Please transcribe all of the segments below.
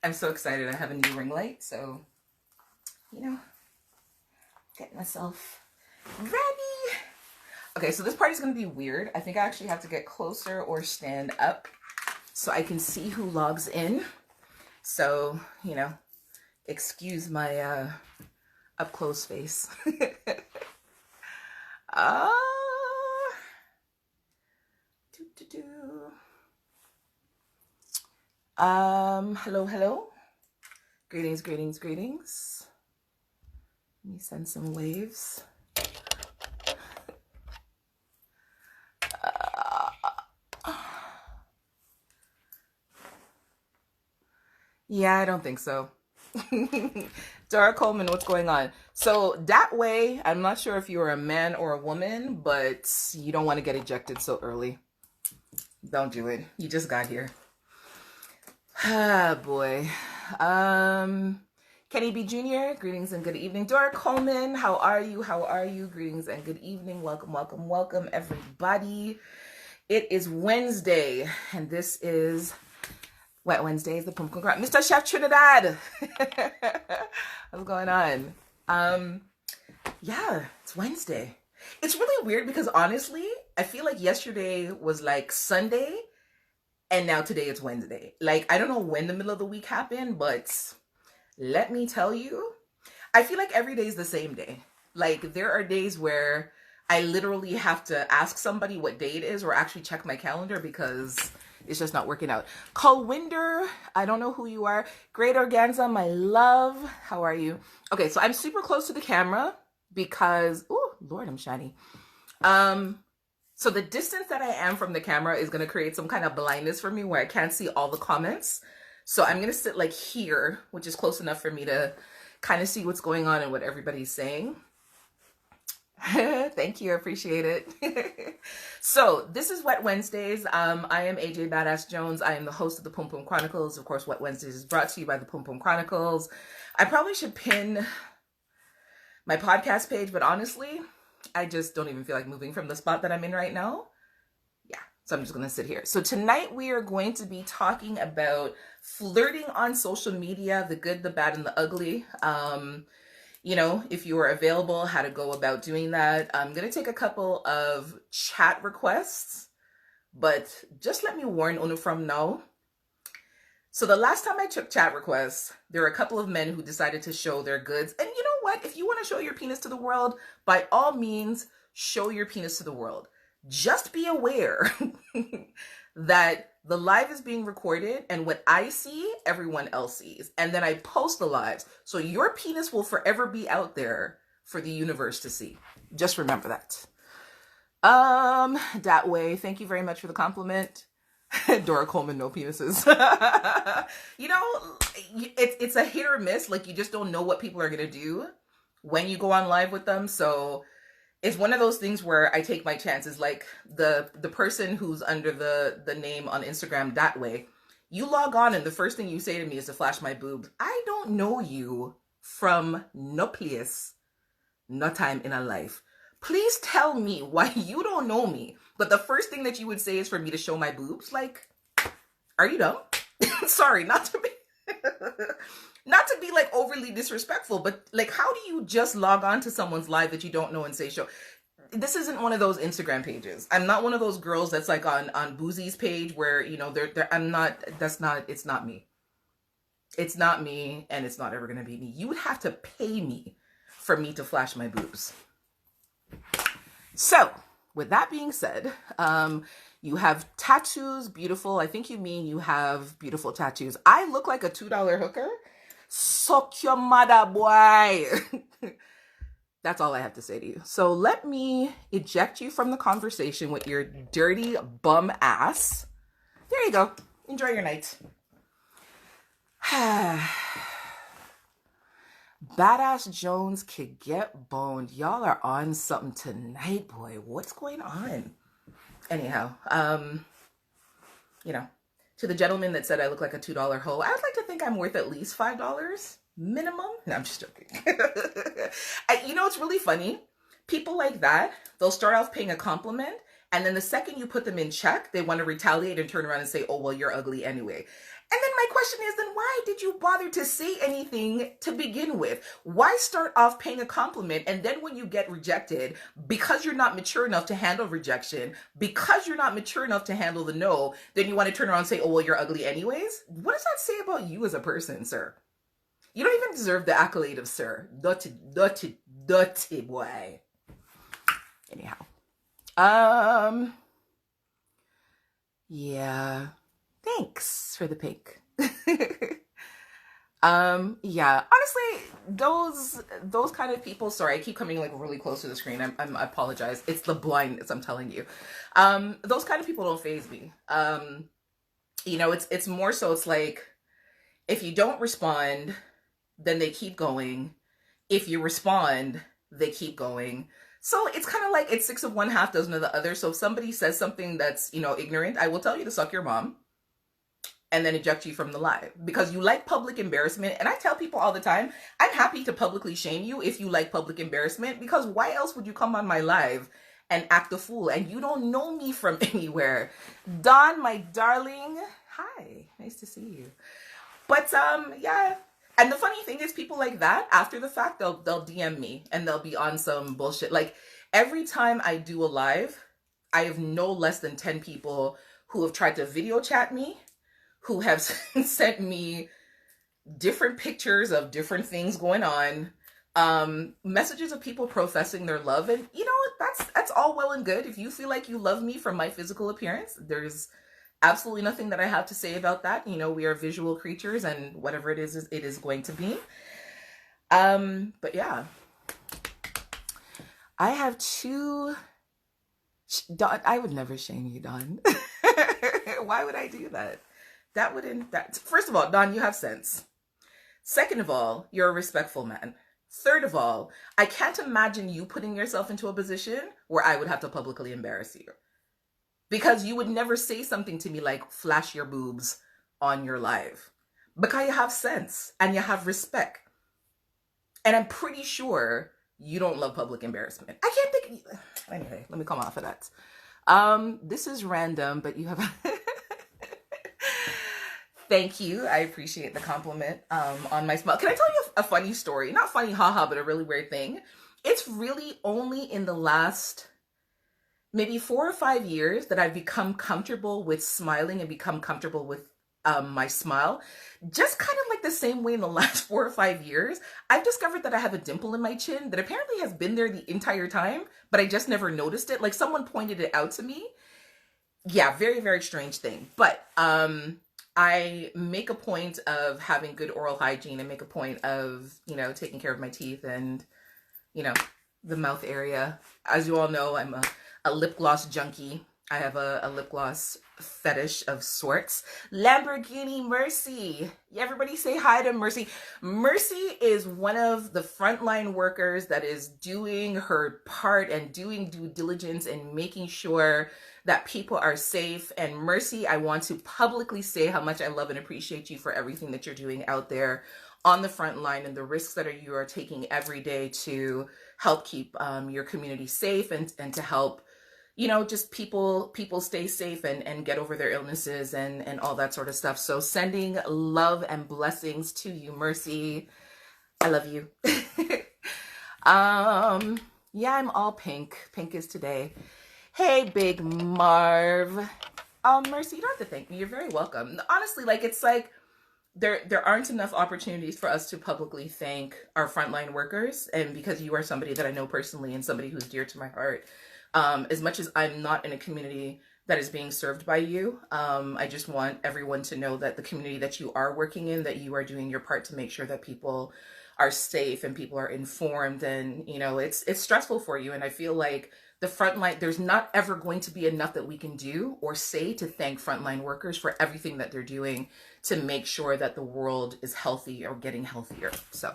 I'm so excited. I have a new ring light, so, get myself ready. Okay, so this part is going to be weird. I think I actually have to get closer or stand up so I can see who logs in. So, excuse my up close face. Hello. Greetings. Let me send some waves. Yeah, I don't think so. Dara Coleman, what's going on? So that way, I'm not sure if you're a man or a woman, but you don't want to get ejected so early. Don't do it. You just got here. Ah, boy. Kenny B. Jr., greetings and good evening. Dora Coleman, how are you? Greetings and good evening. Welcome, everybody. It is Wednesday, and this is Wet Wednesdays, the Pumpkin Crop. Mr. Chef Trinidad. What's going on? Yeah, it's Wednesday. It's really weird because honestly, I feel like yesterday was like Sunday, and now today it's Wednesday. Like, I don't know when the middle of the week happened, but let me tell you, I feel like every day is the same day. Like, there are days where I literally have to ask somebody what day it is or actually check my calendar because it's just not working out. Colwinder, I don't know who you are. Great Organza, my love. How are you? Okay, so I'm super close to the camera because, oh, Lord, I'm shiny. So the distance that I am from the camera is going to create some kind of blindness for me where I can't see all the comments. So I'm going to sit like here, which is close enough for me to kind of see what's going on and what everybody's saying. Thank you. I appreciate it. So this is Wet Wednesdays. I am AJ Badass Jones. I am the host of the Pum Pum Chronicles. Of course, Wet Wednesdays is brought to you by the Pum Pum Chronicles. I probably should pin my podcast page, but honestly, I just don't even feel like moving from the spot that I'm in right now. Yeah, so I'm just going to sit here. So tonight we are going to be talking about flirting on social media, the good, the bad, and the ugly. If you are available, how to go about doing that. I'm going to take a couple of chat requests, but just let me warn Unu from now. So the last time I took chat requests, there were a couple of men who decided to show their goods. And you know what? If you want to show your penis to the world, by all means, show your penis to the world. Just be aware that the live is being recorded, and what I see, everyone else sees. And then I post the lives. So your penis will forever be out there for the universe to see. Just remember that. That way, thank you very much for the compliment. Dora Coleman, no penises. It's a hit or miss. Like, you just don't know what people are going to do when you go on live with them. So it's one of those things where I take my chances. Like the person who's under the name on Instagram, that way, you log on and the first thing you say to me is to flash my boobs. I don't know you from no place, no time in a life. Please tell me why you don't know me, but the first thing that you would say is for me to show my boobs. Like, are you dumb? Sorry, not to be like overly disrespectful, but like, how do you just log on to someone's live that you don't know and say show? This isn't one of those Instagram pages. I'm not one of those girls that's like on Boozy's page where, it's not me. It's not me, and it's not ever going to be me. You would have to pay me for me to flash my boobs. So, with that being said, you have tattoos, beautiful. I think you mean you have beautiful tattoos. I look like a $2 hooker. Suck your mother, boy. That's all I have to say to you. So let me eject you from the conversation with your dirty bum ass. There you go. Enjoy your night. Badass Jones could get boned. Y'all are on something tonight, boy. What's going on? Anyhow, to the gentleman that said I look like a $2 hoe, I would like to think I'm worth at least $5 minimum. No, I'm just joking. It's really funny. People like that, they'll start off paying a compliment, and then the second you put them in check, they want to retaliate and turn around and say, oh, well, you're ugly anyway. And then my question is, then why did you bother to say anything to begin with? Why start off paying a compliment, and then when you get rejected, because you're not mature enough to handle rejection, because you're not mature enough to handle the no, then you want to turn around and say, oh, well, you're ugly anyways? What does that say about you as a person, sir? You don't even deserve the accolade of sir. Dirty boy. Anyhow. Yeah. Thanks for the pink. Yeah, honestly, those kind of people, sorry, I keep coming like really close to the screen. I apologize. It's the blindness, I'm telling you. Those kind of people don't faze me. You know, it's more so, it's like, if you don't respond, then they keep going. If you respond, they keep going. So it's kind of like, it's 6 of one, half dozen of the other. So if somebody says something that's, you know, ignorant, I will tell you to suck your mom and then eject you from the live, because you like public embarrassment. And I tell people all the time, I'm happy to publicly shame you if you like public embarrassment, because why else would you come on my live and act a fool? And you don't know me from anywhere. Dawn, my darling, hi, nice to see you. But yeah. And the funny thing is, people like that, after the fact, they'll DM me and they'll be on some bullshit. Like, every time I do a live, I have no less than 10 people who have tried to video chat me, who have sent me different pictures of different things going on, messages of people professing their love. And, you know, that's all well and good. If you feel like you love me from my physical appearance, there's absolutely nothing that I have to say about that. You know, we are visual creatures, and whatever it is going to be. But yeah, I have two. Dawn, I would never shame you, Dawn. Why would I do that? First of all, Dawn, you have sense. Second of all, you're a respectful man. Third of all, I can't imagine you putting yourself into a position where I would have to publicly embarrass you. Because you would never say something to me like, flash your boobs on your live. Because you have sense and you have respect. And I'm pretty sure you don't love public embarrassment. I can't think. Anyway, let me come off of that. This is random, but you have. Thank you. I appreciate the compliment on my smile. Can I tell you a funny story? Not funny, haha, but a really weird thing. It's really only in the last maybe 4 or 5 years that I've become comfortable with smiling and become comfortable with my smile. Just kind of like the same way in the last 4 or 5 years, I've discovered that I have a dimple in my chin that apparently has been there the entire time, but I just never noticed it. Like, someone pointed it out to me. Yeah, very, very strange thing. But I make a point of having good oral hygiene and make a point of, you know, taking care of my teeth and, you know, the mouth area. As you all know, I'm a lip gloss junkie. I have a lip gloss fetish of sorts. Lamborghini Mercy. Everybody say hi to Mercy. Mercy is one of the frontline workers that is doing her part and doing due diligence and making sure that people are safe. And Mercy, I want to publicly say how much I love and appreciate you for everything that you're doing out there on the front line and the risks that you are taking every day to help keep your community safe and to help, you know, just people stay safe and get over their illnesses and all that sort of stuff. So sending love and blessings to you, Mercy. I love you. Yeah, I'm all pink. Pink is today. Hey, Big Marv. Mercy, you don't have to thank me. You're very welcome. Honestly, like, it's like there aren't enough opportunities for us to publicly thank our frontline workers. And because you are somebody that I know personally and somebody who's dear to my heart, as much as I'm not in a community that is being served by you, I just want everyone to know that the community that you are working in, that you are doing your part to make sure that people are safe and people are informed. And, you know, it's stressful for you. And I feel like the frontline, there's not ever going to be enough that we can do or say to thank frontline workers for everything that they're doing to make sure that the world is healthy or getting healthier. So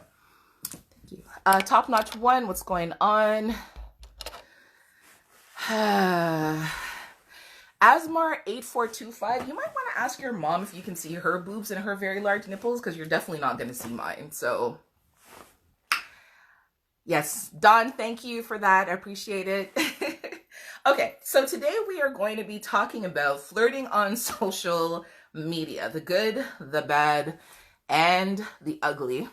thank you. Top Notch One, what's going on? Asmar8425, you might want to ask your mom if you can see her boobs and her very large nipples, because you're definitely not going to see mine. So yes, Dawn, thank you for that. I appreciate it. Okay, so today we are going to be talking about flirting on social media, the good, the bad, and the ugly.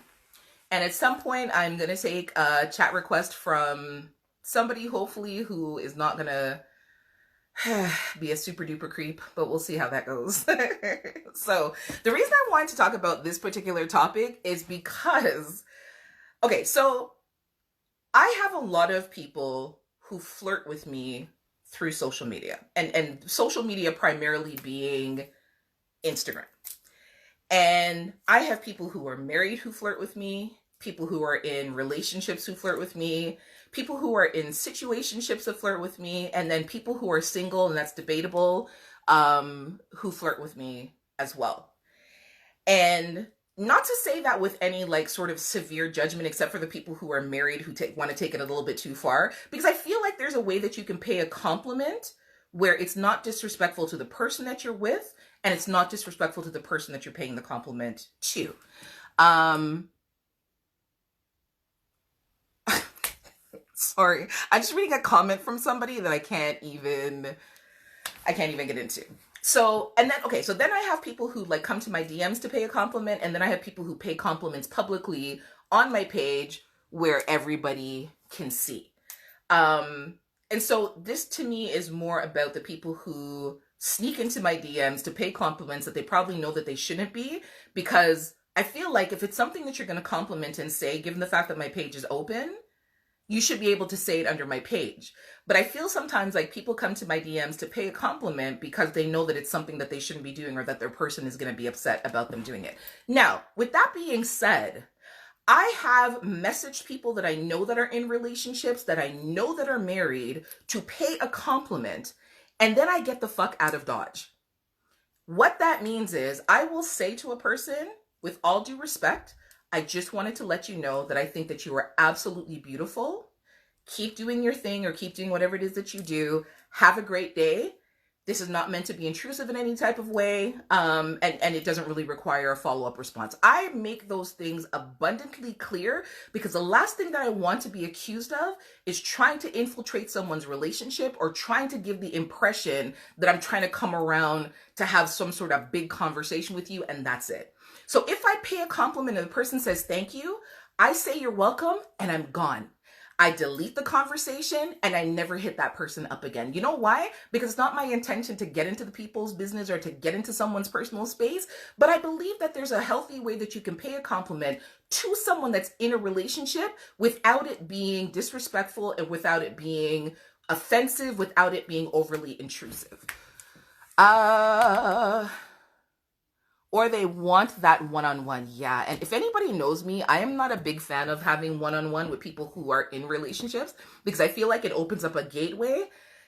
And at some point, I'm going to take a chat request from somebody, hopefully, who is not going to be a super duper creep, but we'll see how that goes. So the reason I wanted to talk about this particular topic is because, okay, so I have a lot of people who flirt with me through social media, and social media primarily being Instagram. And I have people who are married who flirt with me, people who are in relationships who flirt with me, people who are in situationships that flirt with me, and then people who are single, and that's debatable, who flirt with me as well. And not to say that with any like sort of severe judgment, except for the people who are married who want to take it a little bit too far, because I feel like there's a way that you can pay a compliment where it's not disrespectful to the person that you're with, and it's not disrespectful to the person that you're paying the compliment to. Sorry, I'm just reading a comment from somebody that I can't even get into. So, and then, okay, so then I have people who like come to my DMs to pay a compliment, and then I have people who pay compliments publicly on my page where everybody can see. And so this to me is more about the people who sneak into my DMs to pay compliments that they probably know that they shouldn't be, because I feel like if it's something that you're going to compliment and say, given the fact that my page is open, you should be able to say it under my page. But I feel sometimes like people come to my DMs to pay a compliment because they know that it's something that they shouldn't be doing, or that their person is going to be upset about them doing it. Now, with that being said, I have messaged people that I know that are in relationships, that I know that are married, to pay a compliment, and then I get the fuck out of Dodge. What that means is I will say to a person, with all due respect, I just wanted to let you know that I think that you are absolutely beautiful. Keep doing your thing, or keep doing whatever it is that you do. Have a great day. This is not meant to be intrusive in any type of way, and it doesn't really require a follow-up response. I make those things abundantly clear, because the last thing that I want to be accused of is trying to infiltrate someone's relationship, or trying to give the impression that I'm trying to come around to have some sort of big conversation with you, and that's it. So if I pay a compliment and the person says thank you, I say you're welcome, and I'm gone. I delete the conversation, and I never hit that person up again. You know why? Because it's not my intention to get into the people's business or to get into someone's personal space, but I believe that there's a healthy way that you can pay a compliment to someone that's in a relationship without it being disrespectful, and without it being offensive, without it being overly intrusive. Or they want that one-on-one. Yeah. And if anybody knows me, I am not a big fan of having one-on-one with people who are in relationships, because I feel like it opens up a gateway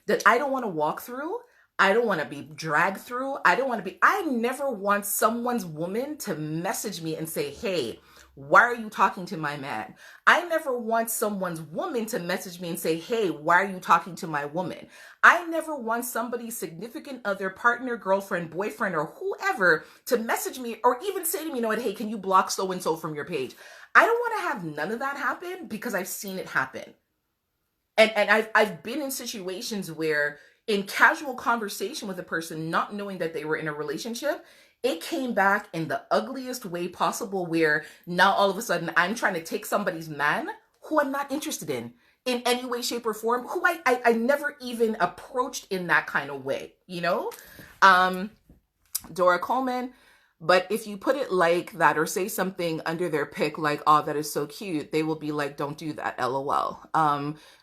that I don't want to walk through. I don't want to be dragged through. I never want someone's woman to message me and say, hey, why are you talking to my man? I never want someone's woman to message me and say, hey, why are you talking to my woman? I never want somebody's significant other, partner, girlfriend, boyfriend, or whoever to message me, or even say to me, you know what, hey, can you block so-and-so from your page? I don't want to have none of that happen, because I've seen it happen. And I've been in situations where, in casual conversation with a person, not knowing that they were in a relationship, it came back in the ugliest way possible, where now all of a sudden I'm trying to take somebody's man who I'm not interested in any way, shape, or form, who I never even approached in that kind of way, you know? Dora Coleman, but if you put it like that, or say something under their pic like, oh, that is so cute, they will be like, don't do that, LOL.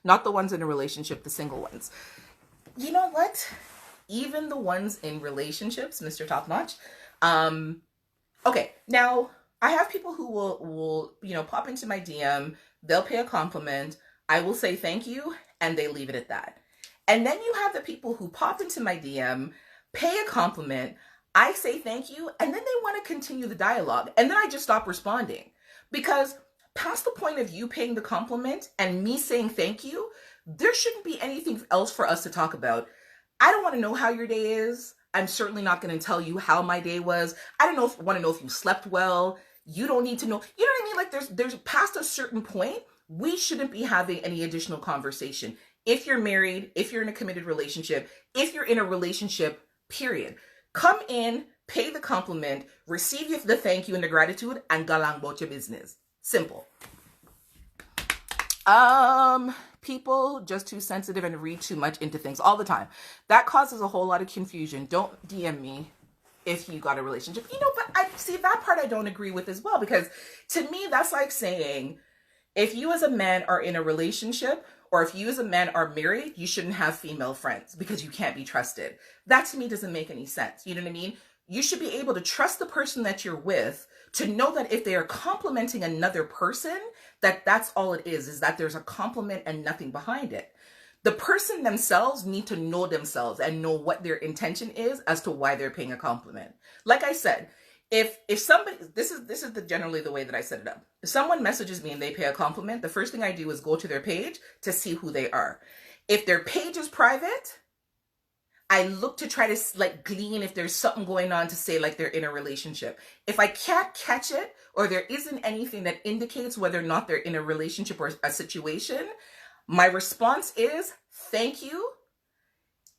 Not the ones in a relationship, the single ones. You know what? Even the ones in relationships, Mr. Top Notch. Okay, now I have people who will, pop into my DM, they'll pay a compliment, I will say thank you, and they leave it at that. And then you have the people who pop into my DM, pay a compliment, I say thank you, and then they want to continue the dialogue. And then I just stop responding. Because past the point of you paying the compliment and me saying thank you, there shouldn't be anything else for us to talk about. I don't want to know how your day is. I'm certainly not going to tell you how my day was. I don't want to know if you slept well. You don't need to know. You know what I mean? Like there's past a certain point, we shouldn't be having any additional conversation. If you're married, if you're in a committed relationship, if you're in a relationship, period. Come in, pay the compliment, receive the thank you and the gratitude, and go along about your business. Simple. People just too sensitive and read too much into things all the time. That causes a whole lot of confusion. Don't DM me if you got a relationship. But I see that part I don't agree with as well, because to me, that's like saying, if you as a man are in a relationship, or if you as a man are married, you shouldn't have female friends because you can't be trusted. That to me doesn't make any sense. You know what I mean? You should be able to trust the person that you're with, to know that if they are complimenting another person, that's all it is that there's a compliment and nothing behind it. The person themselves need to know themselves and know what their intention is as to why they're paying a compliment. Like I said, if somebody, this is generally the way that I set it up. If someone messages me and they pay a compliment, the first thing I do is go to their page to see who they are. If their page is private, I look to try to like glean if there's something going on to say like they're in a relationship. If I can't catch it, or there isn't anything that indicates whether or not they're in a relationship or a situation, my response is thank you.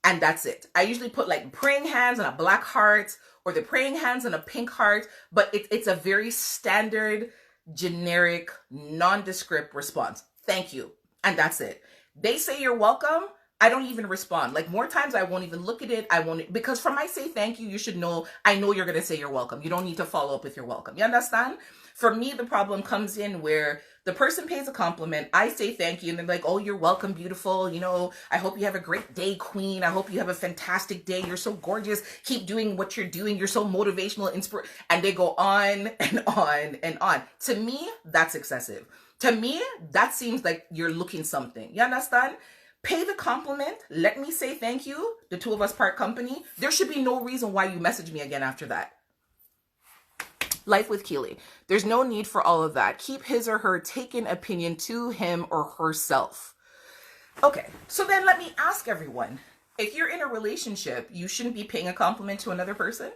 And that's it. I usually put like praying hands and a black heart, or the praying hands and a pink heart, but it's a very standard, generic, nondescript response. Thank you. And that's it. They say you're welcome. I don't even respond. Like more times I won't even look at it. I won't, because from I say thank you, you should know, I know you're going to say you're welcome. You don't need to follow up with you're welcome. You understand? For me, the problem comes in where the person pays a compliment. I say thank you. And they're like, oh, you're welcome. Beautiful. I hope you have a great day, queen. I hope you have a fantastic day. You're so gorgeous. Keep doing what you're doing. You're so motivational, and they go on and on and on. To me, that's excessive. To me, that seems like you're looking something. You understand? Pay the compliment. Let me say thank you. The two of us part company. There should be no reason why you message me again after that. Life with Keely. There's no need for all of that. Keep his or her taken opinion to him or herself. Okay, so then let me ask everyone. If you're in a relationship, you shouldn't be paying a compliment to another person?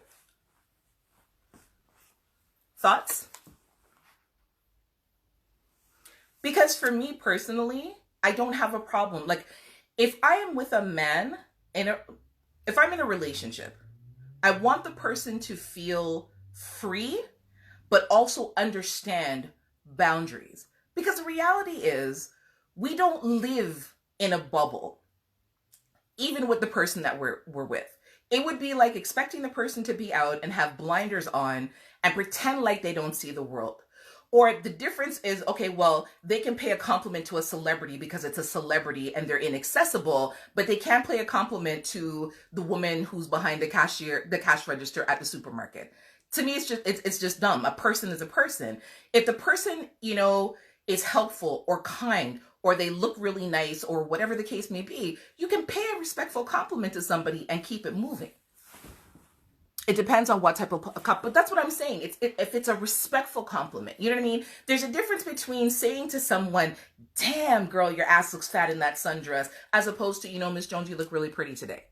Thoughts? Because for me personally, I don't have a problem. Like, if I am with a man, if I'm in a relationship, I want the person to feel free, but also understand boundaries. Because the reality is, we don't live in a bubble, even with the person that we're with. It would be like expecting the person to be out and have blinders on and pretend like they don't see the world. Or the difference is, okay, well, they can pay a compliment to a celebrity because it's a celebrity and they're inaccessible, but they can't pay a compliment to the woman who's behind the cash register at the supermarket. To me, it's just dumb. A person is a person. If the person, is helpful or kind, or they look really nice, or whatever the case may be, you can pay a respectful compliment to somebody and keep it moving. It depends on what type of but that's what I'm saying. If it's a respectful compliment, you know what I mean? There's a difference between saying to someone, damn girl, your ass looks fat in that sundress, as opposed to, Miss Jones, you look really pretty today.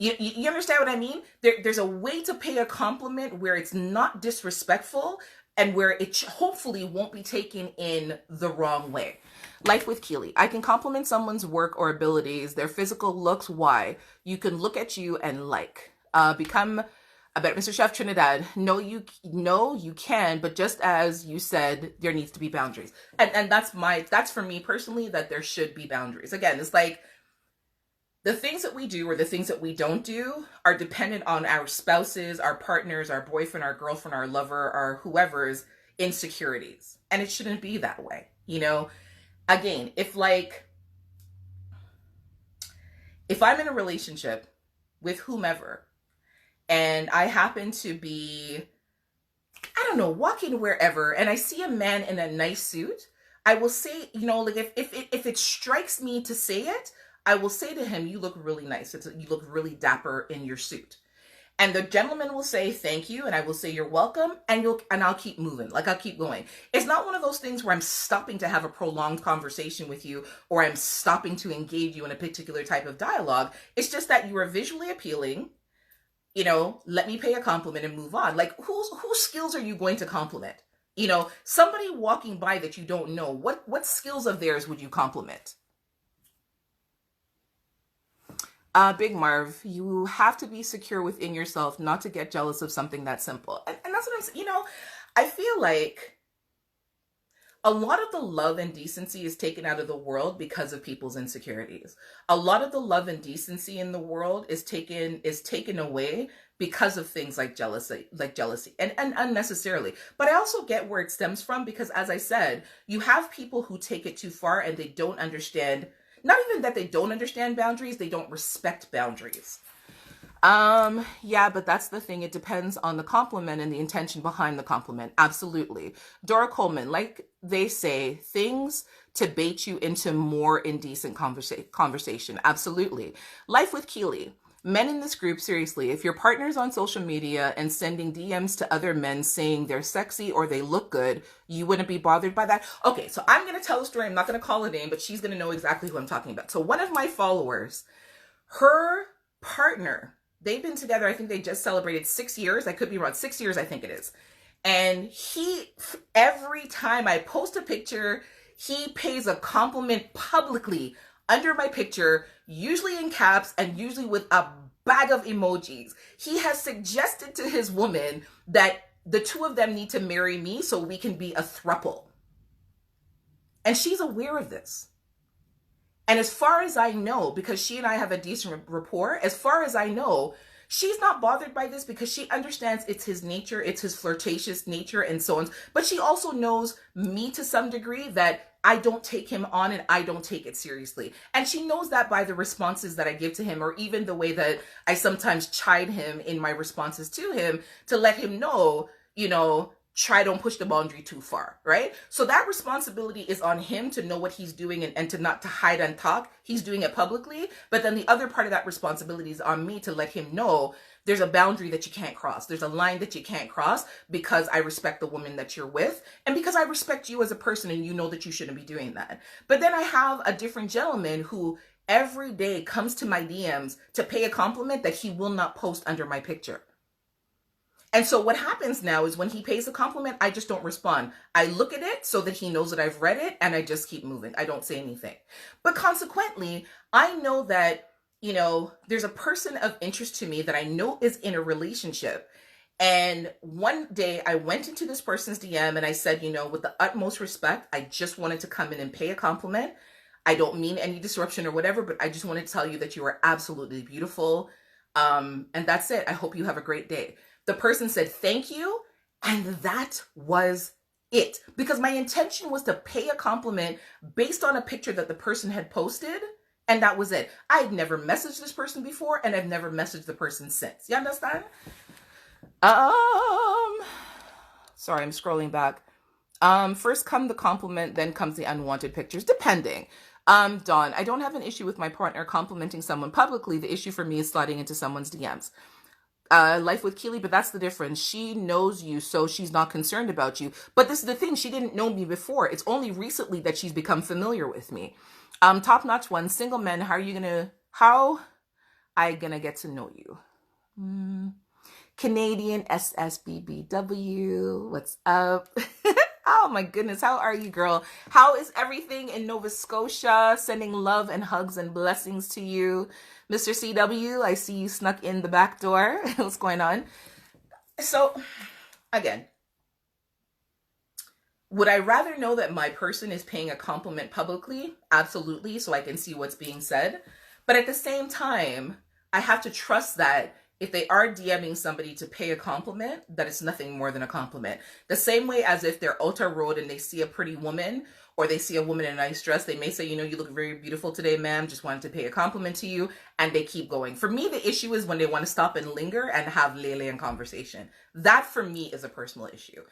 You understand what I mean? There's a way to pay a compliment where it's not disrespectful and where it hopefully won't be taken in the wrong way. Life with Keely. I can compliment someone's work or abilities, their physical looks. Why? You can look at you and become a better Mr. Chef Trinidad. No, you can, but just as you said, there needs to be boundaries. And that's for me personally, that there should be boundaries. Again, it's like the things that we do or the things that we don't do are dependent on our spouses, our partners, our boyfriend, our girlfriend, our lover, our whoever's insecurities. And it shouldn't be that way. Again, if I'm in a relationship with whomever, and I happen to be, walking wherever, and I see a man in a nice suit, I will say, if it strikes me to say it, I will say to him, you look really nice. You look really dapper in your suit. And the gentleman will say, thank you. And I will say, you're welcome. And I'll keep moving. I'll keep going. It's not one of those things where I'm stopping to have a prolonged conversation with you, or I'm stopping to engage you in a particular type of dialogue. It's just that you are visually appealing. Let me pay a compliment and move on. Like, whose skills are you going to compliment? Somebody walking by that you don't know, what skills of theirs would you compliment? Big Marv, you have to be secure within yourself not to get jealous of something that simple. And that's what I'm saying. I feel like a lot of the love and decency is taken out of the world because of people's insecurities. A lot of the love and decency in the world is taken away because of things like jealousy and unnecessarily. But I also get where it stems from, because as I said, you have people who take it too far and they don't understand, not even that they don't understand boundaries, they don't respect boundaries. Yeah, but that's the thing. It depends on the compliment and the intention behind the compliment. Absolutely. Dora Coleman, like they say, things to bait you into more indecent conversation. Absolutely. Life with Keely. Men in this group, seriously, if your partner's on social media and sending DMs to other men saying they're sexy or they look good, you wouldn't be bothered by that? Okay, so I'm going to tell a story. I'm not going to call a name, but she's going to know exactly who I'm talking about. So one of my followers, her partner, they've been together, I think they just celebrated 6 years. I could be wrong. 6 years, I think it is. And every time I post a picture, he pays a compliment publicly under my picture, usually in caps and usually with a bag of emojis. He has suggested to his woman that the two of them need to marry me so we can be a throuple. And she's aware of this. And as far as I know, because she and I have a decent rapport, as far as I know, she's not bothered by this because she understands it's his nature, it's his flirtatious nature and so on. But she also knows me to some degree, that I don't take him on and I don't take it seriously. And she knows that by the responses that I give to him, or even the way that I sometimes chide him in my responses to him to let him know, don't push the boundary too far, right? So that responsibility is on him to know what he's doing and to not to hide and talk. He's doing it publicly. But then the other part of that responsibility is on me to let him know there's a boundary that you can't cross. There's a line that you can't cross, because I respect the woman that you're with and because I respect you as a person, and you know that you shouldn't be doing that. But then I have a different gentleman who every day comes to my DMs to pay a compliment that he will not post under my picture. And so what happens now is when he pays a compliment, I just don't respond. I look at it so that he knows that I've read it, and I just keep moving. I don't say anything. But consequently, I know that, there's a person of interest to me that I know is in a relationship. And one day I went into this person's DM and I said, with the utmost respect, I just wanted to come in and pay a compliment. I don't mean any disruption or whatever, but I just wanted to tell you that you are absolutely beautiful. And that's it. I hope you have a great day. The person said, thank you. And that was it. Because my intention was to pay a compliment based on a picture that the person had posted. And that was it. I had never messaged this person before, and I've never messaged the person since. You understand? Sorry, I'm scrolling back. First come the compliment, then comes the unwanted pictures, depending. Dawn, I don't have an issue with my partner complimenting someone publicly. The issue for me is sliding into someone's DMs. Life with Keely, but that's the difference. She knows you, so she's not concerned about you. But this is the thing, she didn't know me before. It's only recently that she's become familiar with me. Top notch one, single men, how I gonna get to know you? Canadian SSBBW, what's up? Oh my goodness, how are you, girl? How is everything in Nova Scotia? Sending love and hugs and blessings to you. Mr. CW, I see you snuck in the back door. What's going on? So, again, would I rather know that my person is paying a compliment publicly? Absolutely, so I can see what's being said. But at the same time, I have to trust that if they are DMing somebody to pay a compliment, that it's nothing more than a compliment. The same way as if they're out on road and they see a pretty woman, or they see a woman in a nice dress, they may say, you look very beautiful today, ma'am, just wanted to pay a compliment to you, and they keep going. For me, the issue is when they want to stop and linger and have lele and conversation. That, for me, is a personal issue.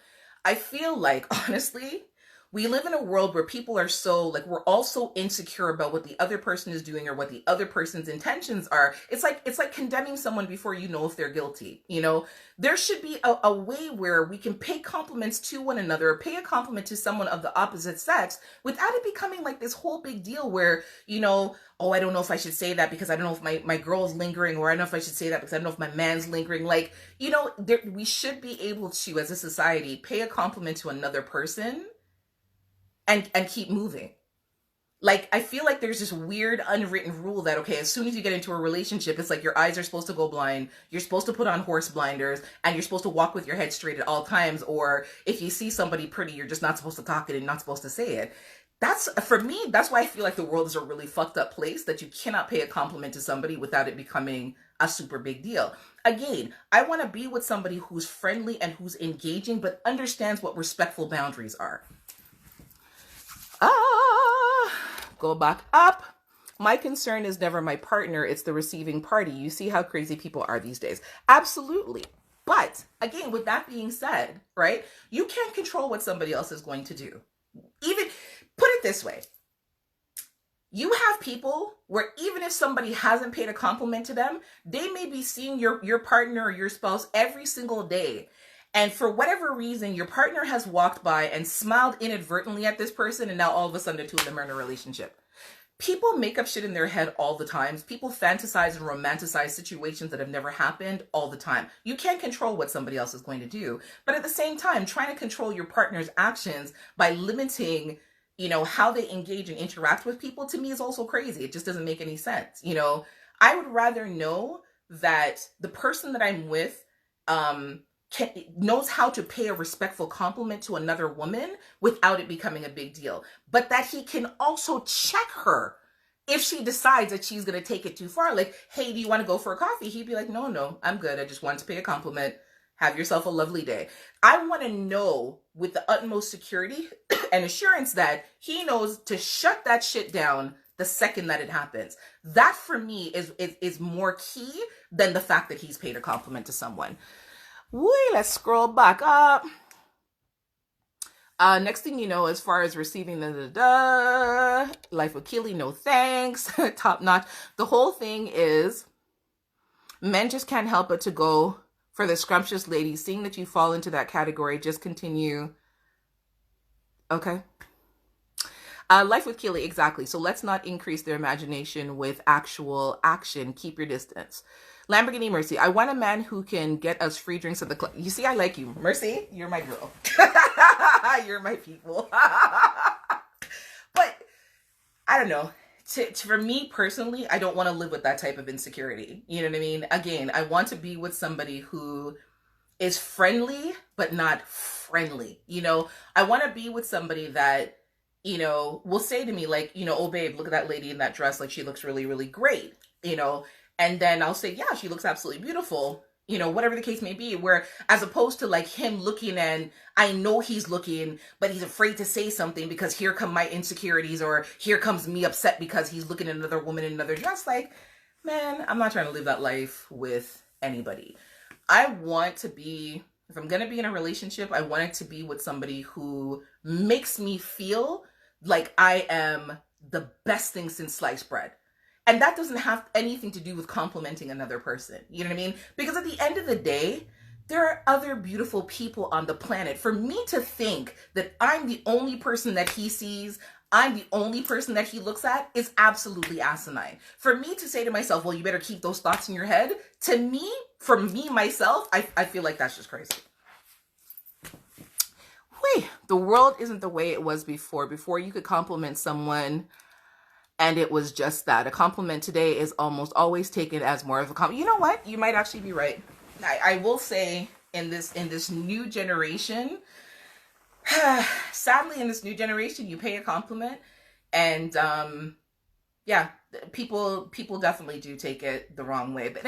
I feel like, honestly, we live in a world where people are we're all so insecure about what the other person is doing or what the other person's intentions are. It's like condemning someone before you know if they're guilty. There should be a way where we can pay compliments to one another, or pay a compliment to someone of the opposite sex without it becoming like this whole big deal where, oh, I don't know if I should say that because I don't know if my girl's lingering, or I don't know if I should say that because I don't know if my man's lingering. We should be able to, as a society, pay a compliment to another person and keep moving. Like, I feel like there's this weird unwritten rule that, okay, as soon as you get into a relationship, it's like your eyes are supposed to go blind, you're supposed to put on horse blinders, and you're supposed to walk with your head straight at all times, or if you see somebody pretty, you're just not supposed to talk it and not supposed to say it. That's, for me, that's why I feel like the world is a really fucked up place, that you cannot pay a compliment to somebody without it becoming a super big deal. Again, I want to be with somebody who's friendly and who's engaging, but understands what respectful boundaries are. Go back up. My concern is never my partner, it's the receiving party. You see how crazy people are these days. Absolutely. But again, with that being said, right, you can't control what somebody else is going to do. Even, put it this way, you have people where even if somebody hasn't paid a compliment to them, they may be seeing your partner or your spouse every single day. And for whatever reason, your partner has walked by and smiled inadvertently at this person, and now all of a sudden the two of them are in a relationship. People make up shit in their head all the time. People fantasize and romanticize situations that have never happened all the time. You can't control what somebody else is going to do. But at the same time, trying to control your partner's actions by limiting, how they engage and interact with people, to me is also crazy. It just doesn't make any sense. I would rather know that the person that I'm with, knows how to pay a respectful compliment to another woman without it becoming a big deal, but that he can also check her if she decides that she's going to take it too far. Like, hey, do you want to go for a coffee? He'd be like, no, I'm good. I just wanted to pay a compliment. Have yourself a lovely day. I want to know with the utmost security and assurance that he knows to shut that shit down the second that it happens. That for me is more key than the fact that he's paid a compliment to someone. Let's scroll back up. Next thing you know, as far as receiving Life with Keely, no thanks. Top notch. The whole thing is, men just can't help but to go for the scrumptious lady. Seeing that you fall into that category, just continue. Okay. Life with Keely, exactly. So let's not increase their imagination with actual action. Keep your distance. Lamborghini Mercy, I want a man who can get us free drinks at the club. You see, I like you. Mercy, you're my girl. You're my people. But I don't know. For me personally, I don't want to live with that type of insecurity. You know what I mean? Again, I want to be with somebody who is friendly, but not friendly. I want to be with somebody that, will say to me like, oh babe, look at that lady in that dress. Like, she looks really, really great, And then I'll say, yeah, she looks absolutely beautiful, whatever the case may be, where as opposed to like him looking and I know he's looking, but he's afraid to say something because here come my insecurities, or here comes me upset because he's looking at another woman in another dress. Like, man, I'm not trying to live that life with anybody. I want to be, if I'm going to be in a relationship, I want it to be with somebody who makes me feel like I am the best thing since sliced bread. And that doesn't have anything to do with complimenting another person. You know what I mean? Because at the end of the day, there are other beautiful people on the planet. For me to think that I'm the only person that he sees, I'm the only person that he looks at, is absolutely asinine. For me to say to myself, well, you better keep those thoughts in your head, to me, for me, myself, I feel like that's just crazy. The world isn't the way it was before. Before you could compliment someone and it was just that. A compliment today is almost always taken as more of a compliment. You know what? You might actually be right. I will say in this new generation, sadly in this new generation, you pay a compliment and people definitely do take it the wrong way. But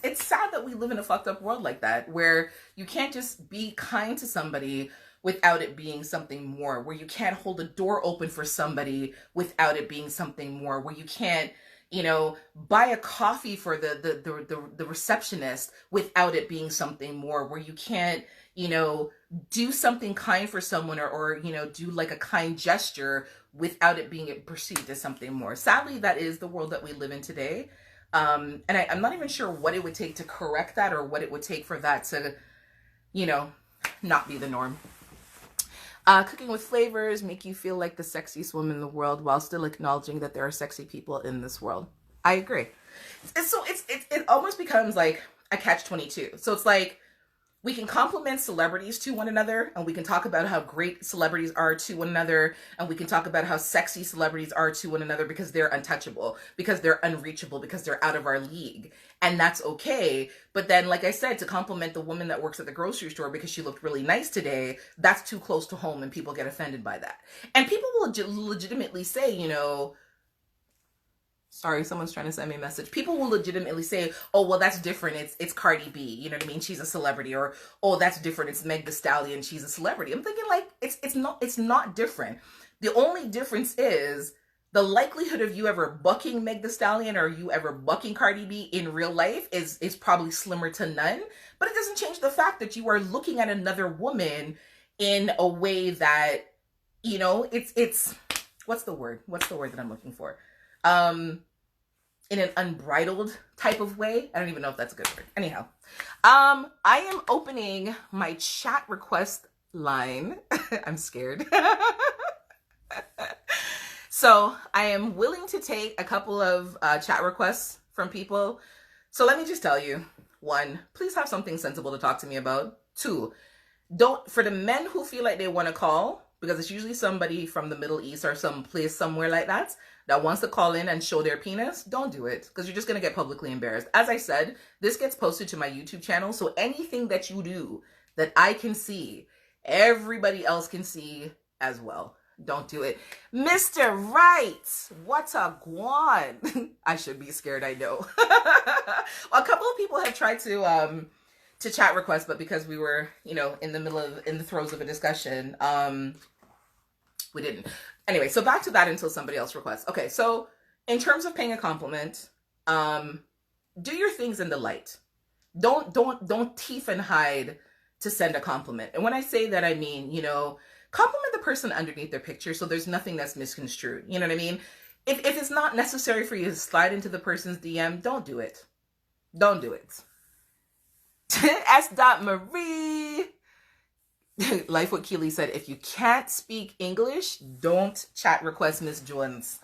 it's sad that we live in a fucked up world like that, where you can't just be kind to somebody without it being something more, where you can't hold a door open for somebody without it being something more, where you can't, buy a coffee for the receptionist without it being something more, where you can't, do something kind for someone or do like a kind gesture without it being perceived as something more. Sadly, that is the world that we live in today. And I'm not even sure what it would take to correct that, or what it would take for that to, not be the norm. Cooking with flavors make you feel like the sexiest woman in the world while still acknowledging that there are sexy people in this world. I agree. So it almost becomes like a catch-22. So it's like, We can compliment celebrities to one another, and we can talk about how great celebrities are to one another, and we can talk about how sexy celebrities are to one another because they're untouchable, because they're unreachable, because they're out of our league. And that's okay. But then, like I said, to compliment the woman that works at the grocery store because she looked really nice today, that's too close to home, and people get offended by that. And people will legitimately say, you know, sorry, someone's trying to send me a message. People will legitimately say, oh, well, that's different. It's Cardi B. You know what I mean? She's a celebrity. Or, oh, that's different. It's Meg Thee Stallion. She's a celebrity. I'm thinking, like, it's not different. The only difference is the likelihood of you ever bucking Meg Thee Stallion or you ever bucking Cardi B in real life is probably slimmer to none. But it doesn't change the fact that you are looking at another woman in a way that, you know, it's what's the word? What's the word that I'm looking for? In an unbridled type of way. I don't even know if that's a good word. Anyhow, I am opening my chat request line. I'm scared. So I am willing to take a couple of chat requests from people. So let me just tell you, 1, please have something sensible to talk to me about. 2, don't, for the men who feel like they want to call, because it's usually somebody from the Middle East or some place somewhere like that wants to call in and show their penis, don't do it, because you're just going to get publicly embarrassed. As I said, this gets posted to my YouTube channel, so anything that you do that I can see, everybody else can see as well. Don't do it. Mr. Right, what a guan. I should be scared, I know. A couple of people have tried to chat request, but because we were, you know, in the throes of a discussion, we didn't. Anyway, so back to that until somebody else requests. Okay, so in terms of paying a compliment, do your things in the light. Don't teeth and hide to send a compliment. And when I say that, I mean, you know, compliment the person underneath their picture so there's nothing that's misconstrued. You know what I mean? If it's not necessary for you to slide into the person's DM, don't do it. Don't do it. S. Marie. Life with Keely said, if you can't speak English, don't chat request Miss Jones.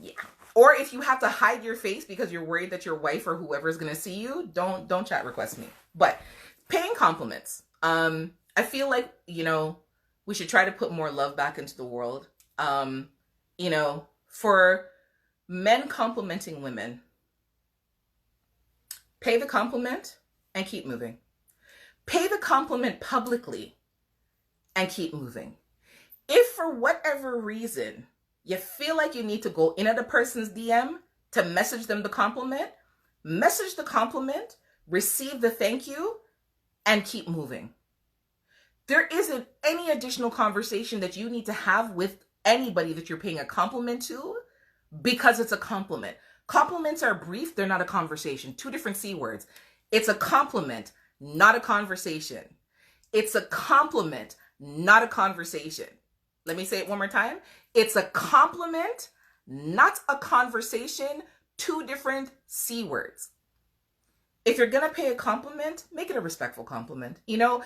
Yeah. Or if you have to hide your face because you're worried that your wife or whoever is going to see you, don't chat request me. But paying compliments. I feel like, you know, we should try to put more love back into the world. You know, for men complimenting women, pay the compliment and keep moving. Pay the compliment publicly and keep moving. If for whatever reason you feel like you need to go in at a person's DM to message them the compliment, message the compliment, receive the thank you, and keep moving. There isn't any additional conversation that you need to have with anybody that you're paying a compliment to because it's a compliment. Compliments are brief, they're not a conversation. 2 different C words. It's a compliment, not a conversation. It's a compliment, not a conversation. Let me say it one more time. It's a compliment, not a conversation. 2 different C words. If you're going to pay a compliment, make it a respectful compliment. You know,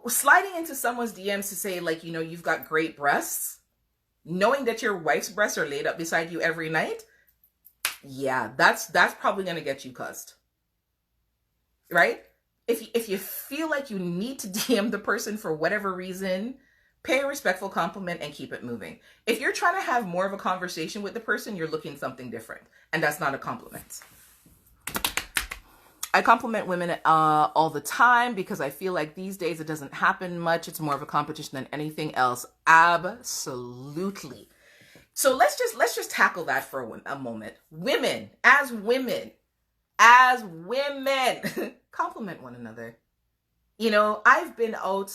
sliding into someone's DMs to say, like, you know, you've got great breasts, knowing that your wife's breasts are laid up beside you every night, yeah, that's probably going to get you cussed. Right? If you feel like you need to DM the person for whatever reason, pay a respectful compliment and keep it moving. If you're trying to have more of a conversation with the person, you're looking something different. And that's not a compliment. I compliment women all the time because I feel like these days it doesn't happen much. It's more of a competition than anything else. Absolutely. So let's just tackle that for a moment. Women, compliment one another. You know, I've been out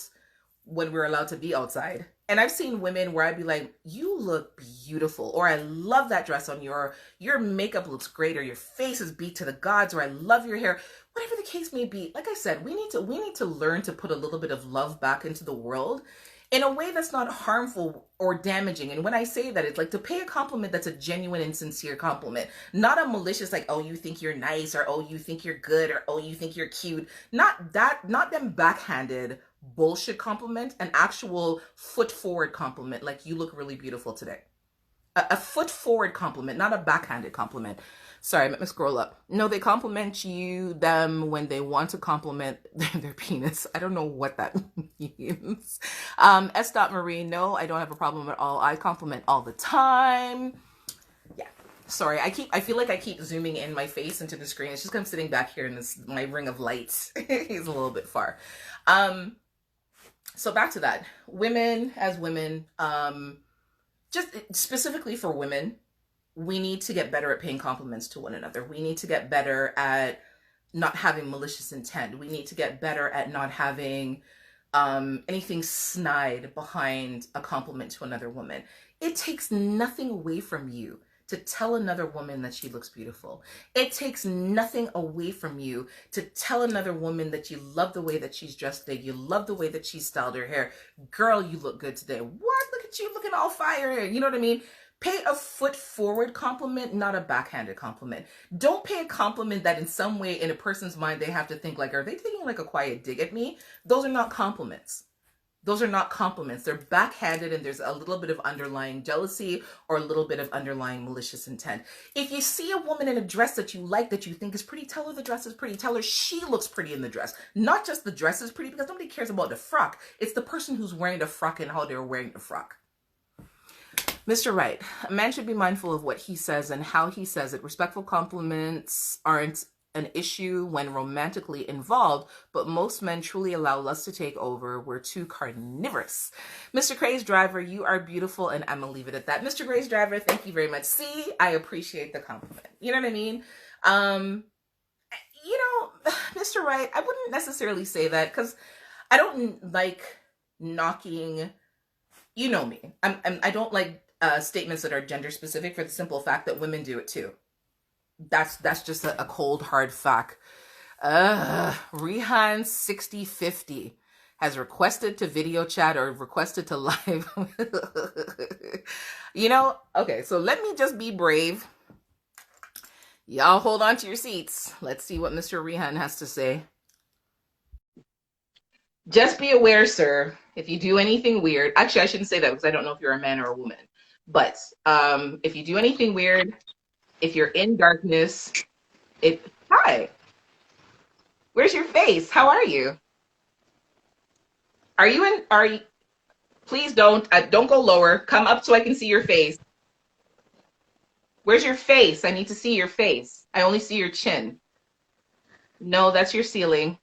when we're allowed to be outside, and I've seen women where I'd be like, you look beautiful, or I love that dress on you, or your makeup looks great, or your face is beat to the gods, or I love your hair. Whatever the case may be, like I said, we need to learn to put a little bit of love back into the world in a way that's not harmful or damaging. And when I say that, it's like to pay a compliment that's a genuine and sincere compliment, not a malicious, like, oh, you think you're nice, or oh, you think you're good, or oh, you think you're cute. Not them backhanded bullshit compliment, an actual foot forward compliment, like, you look really beautiful today. A foot forward compliment, not a backhanded compliment. Sorry, let me scroll up. No, they compliment them when they want to compliment their penis. I don't know what that means. S. Marie, no, I don't have a problem at all. I compliment all the time. Yeah. Sorry, I feel like I keep zooming in my face into the screen. It's just because I'm sitting back here in my ring of light is a little bit far. So back to that. Women as women, just specifically for women, we need to get better at paying compliments to one another. We need to get better at not having malicious intent. We need to get better at not having anything snide behind a compliment to another woman. It takes nothing away from you to tell another woman that she looks beautiful. It takes nothing away from you to tell another woman that you love the way that she's dressed today. You love the way that she styled her hair. Girl, you look good today. What? Look at you looking all fire. You know what I mean? Pay a foot forward compliment, not a backhanded compliment. Don't pay a compliment that in some way in a person's mind they have to think like, are they taking like a quiet dig at me? Those are not compliments. Those are not compliments. They're backhanded and there's a little bit of underlying jealousy or a little bit of underlying malicious intent. If you see a woman in a dress that you like, that you think is pretty, tell her the dress is pretty. Tell her she looks pretty in the dress. Not just the dress is pretty, because nobody cares about the frock. It's the person who's wearing the frock and how they're wearing the frock. Mr. Wright, a man should be mindful of what he says and how he says it. Respectful compliments aren't an issue when romantically involved, but most men truly allow lust to take over. We're too carnivorous. Mr. Craze Driver, you are beautiful, and I'm gonna leave it at that. Mr. Craze Driver, thank you very much. See, I appreciate the compliment. You know what I mean? Mr. Wright, I wouldn't necessarily say that because I don't like knocking. You know me. I don't like statements that are gender specific for the simple fact that women do it too. That's just a cold, hard fact. Rehan 6050 has requested to video chat or requested to live. Okay, so let me just be brave. Y'all hold on to your seats. Let's see what Mr. Rehan has to say. Just be aware, sir, if you do anything weird. Actually, I shouldn't say that because I don't know if you're a man or a woman. But if you do anything weird, if you're in darkness, hi. Where's your face? How are you? Please don't go lower. Come up so I can see your face. Where's your face? I need to see your face. I only see your chin. No, that's your ceiling.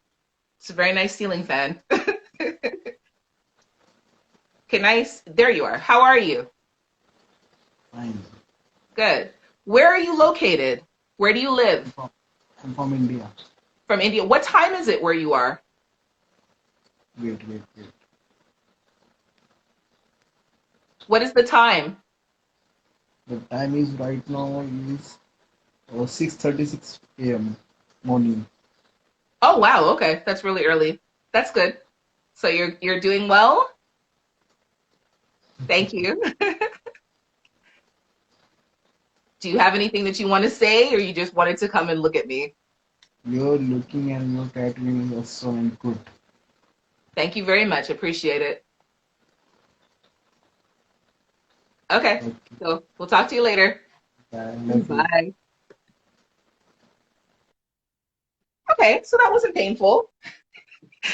It's a very nice ceiling fan. Okay, nice. There you are. How are you? Fine. Good. Where are you located? Where do you live? I'm from India. From India. What time is it where you are? Wait. What is the time? The time is right now is 6:36 a.m. morning. Oh wow, okay. That's really early. That's good. So you're doing well? Thank you. Do you have anything that you want to say, or you just wanted to come and look at me? You're looking and your tattooing is so good. Thank you very much. Appreciate it. Okay. So we'll talk to you later. Bye. Okay, so that wasn't painful.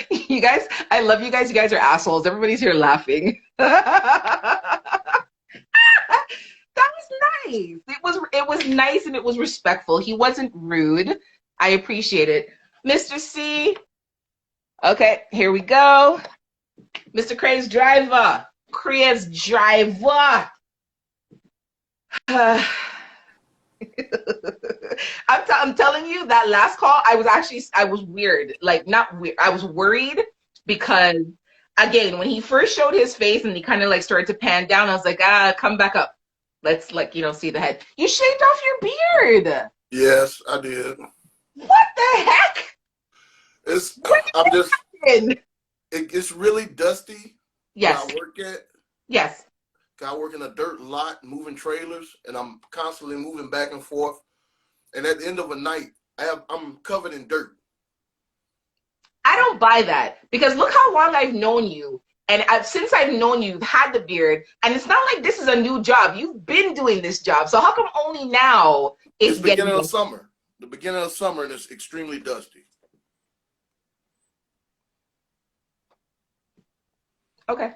You guys, I love you guys. You guys are assholes. Everybody's here laughing. That was nice. It was nice and it was respectful. He wasn't rude. I appreciate it. Mr. C. Okay, here we go. Mr. Craze Driver. Craze Driver. I'm telling you, that last call, I was weird. Like, not weird. I was worried because, again, when he first showed his face and he kind of like started to pan down, I was like, come back up. Let's see the head. You shaved off your beard. Yes, I did. What the heck? It's really dusty. Yes. Where I work at. Yes. I work in a dirt lot, moving trailers, and I'm constantly moving back and forth. And at the end of a night, I'm covered in dirt. I don't buy that because look how long I've known you. And since I've known you, you've had the beard, and it's not like this is a new job. You've been doing this job. So how come only now It's getting beginning of summer. The beginning of summer, and it's extremely dusty. Okay.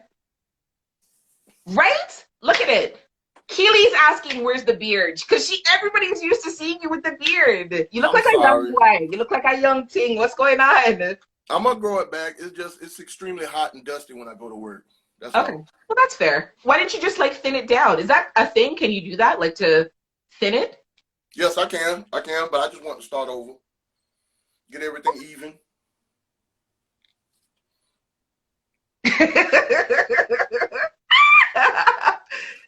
Right? Look at it. Keely's asking, where's the beard? Because everybody's used to seeing you with the beard. You look I'm like sorry. a young boy. You look like a young thing. What's going on? I'm gonna grow it back. It's extremely hot and dusty when I go to work. That's Okay. all. Well, that's fair. Why didn't you just like thin it down? Is that a thing? Can you do that? Like to thin it? Yes, I can, but I just want to start over. Get everything even.